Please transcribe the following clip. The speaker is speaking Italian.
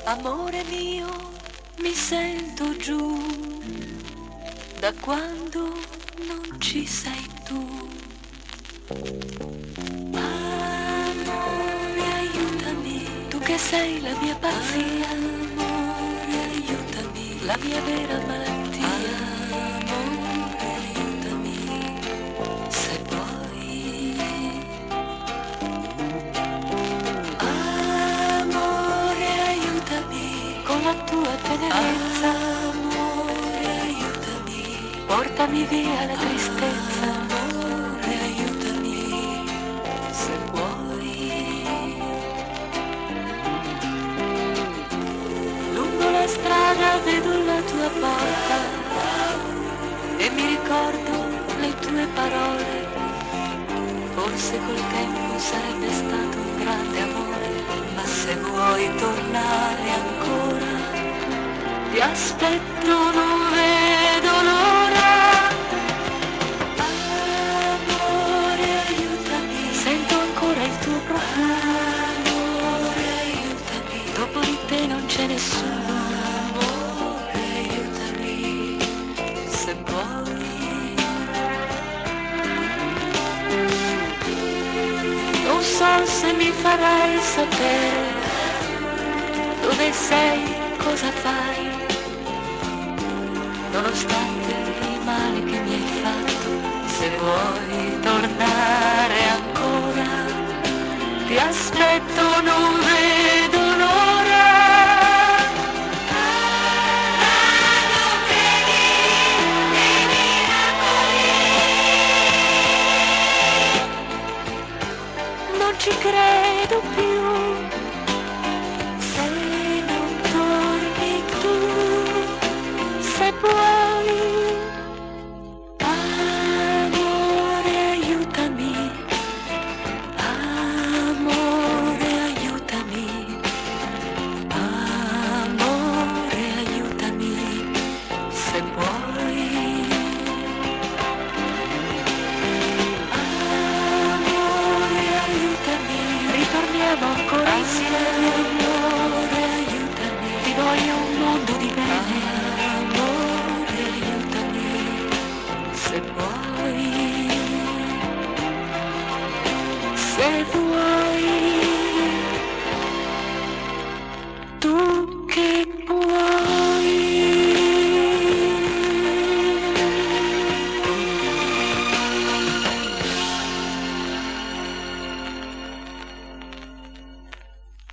Amore mio, mi sento giù da quando non ci sei tu. Amore, aiutami, tu che sei la mia pazzia. Amore, aiutami, la mia vera malattia. Amore, aiutami, se vuoi. Amore, aiutami, con la tua tenerezza. Amore, aiutami, portami via la tristezza. Amore, aiutami, se vuoi. Lungo la strada vedo la tua porta e mi ricordo le tue parole. Forse col tempo sarebbe stato un grande amore, ma se vuoi tornare ancora, ti aspetto, non vedo l'ora. Amore, aiutami, sento ancora il tuo profumo. Amore, aiutami, dopo di te non c'è nessuno. Amore, aiutami, se vuoi. Non so se mi farai sapere dove sei, cosa fai, nonostante il male che mi hai fatto. Se vuoi tornare ancora, ti aspetto, non